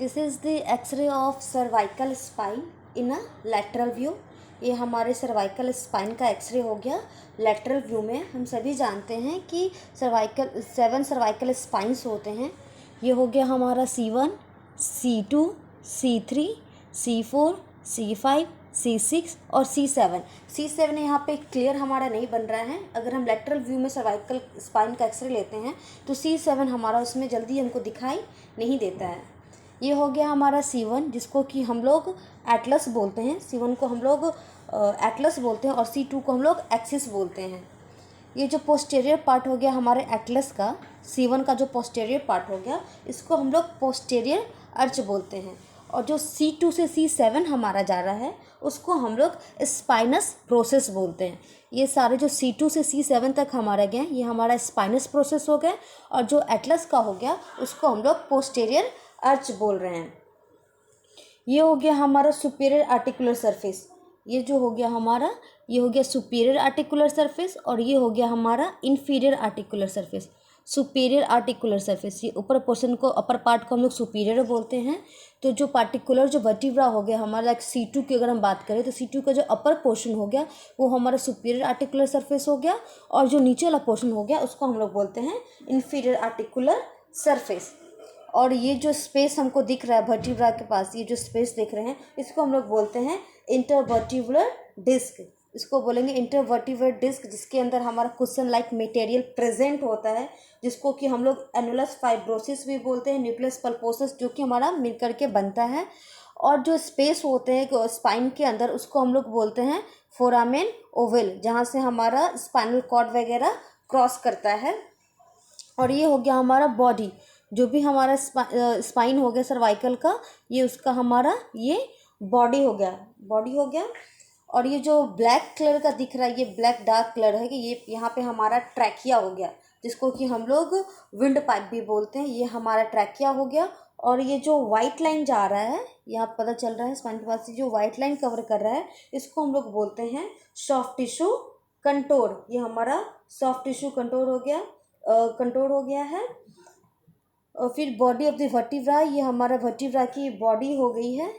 This is the X-ray of cervical spine in a lateral view. ये हमारे cervical spine का x ray हो गया लेटरल व्यू में। हम सभी जानते हैं कि सेवन सर्वाइकल स्पाइंस होते हैं। ये हो गया हमारा C1, C2, C3, C4, C5, C6 और C7 यहाँ पे क्लियर हमारा नहीं बन रहा है। अगर हम लेटरल व्यू में सर्वाइकल स्पाइन का एक्सरे लेते हैं तो C7 हमारा उसमें जल्दी हमको दिखाई नहीं देता है। ये हो गया हमारा C1 जिसको कि हम लोग एटलस बोलते हैं। C1 को हम लोग एटलस बोलते हैं और C2 को हम लोग एक्सिस बोलते हैं। ये जो पोस्टीरियर पार्ट हो गया हमारे एटलस का, C1 का जो पोस्टीरियर पार्ट हो गया, इसको हम लोग पोस्टीरियर अर्च बोलते हैं। और जो C2 से C7 हमारा जा रहा है उसको हम लोग स्पाइनस प्रोसेस बोलते हैं। ये सारे जो C2 से C7 तक हमारा गए ये हमारा स्पाइनस प्रोसेस हो गया, और जो एटलस का हो गया उसको हम लोग पोस्टीरियर अर्च बोल रहे हैं। ये हो गया हमारा सुपीरियर आर्टिकुलर सरफेस। ये जो हो गया हमारा, ये हो गया सुपीरियर आर्टिकुलर सरफेस, और ये हो गया हमारा inferior articular surface. Superior articular surface, ये ऊपर पोर्शन को, अपर पार्ट को हम लोग सुपीरियर बोलते हैं। तो जो पार्टिकुलर जो वर्टिब्रा हो गया हमारा, लाइक C2 की अगर हम बात करें तो C2 का जो अपर पोर्शन हो गया वो हमारा सुपीरियर आर्टिकुलर सरफेस हो गया, और जो नीचे वाला पोर्शन हो गया उसको हम लोग बोलते हैं इंफीरियर आर्टिकुलर सरफेस। और ये जो स्पेस हमको दिख रहा है वर्टिब्रा के पास, ये जो स्पेस देख रहे हैं इसको हम लोग बोलते हैं इंटरवर्टिब्रल डिस्क। इसको बोलेंगे इंटरवर्टिब्रल डिस्क, जिसके अंदर हमारा कुशन लाइक मटेरियल प्रेजेंट होता है, जिसको कि हम लोग एनुलस फाइब्रोसिस भी बोलते हैं, न्यूक्लियस पल्पोसस, जो कि हमारा मिलकर के बनता है। और जो स्पेस होते हैं स्पाइन के अंदर उसको हम लोग बोलते हैं फोरामेन ओवल, जहाँ से हमारा स्पाइनल कॉर्ड वगैरह क्रॉस करता है। और ये हो गया हमारा बॉडी, जो भी हमारा स्पाइन हो गया सर्वाइकल का, ये उसका हमारा ये बॉडी हो गया। और ये जो ब्लैक कलर का दिख रहा है, ये ब्लैक डार्क कलर है कि ये यहाँ पे हमारा ट्रैकिया हो गया, जिसको कि हम लोग विंड पाइप भी बोलते हैं। ये हमारा ट्रैकिया हो गया। और ये जो वाइट लाइन जा रहा है, यहाँ पता चल रहा है स्पाइन के पास से जो वाइट लाइन कवर कर रहा है, इसको हम लोग बोलते हैं सॉफ्ट टिश्यू कंटोर। ये हमारा सॉफ्ट टिश्यू कंटोर हो गया है। और फिर बॉडी ऑफ द वर्टिब्रा, ये हमारा वर्टिब्रा की बॉडी हो गई है।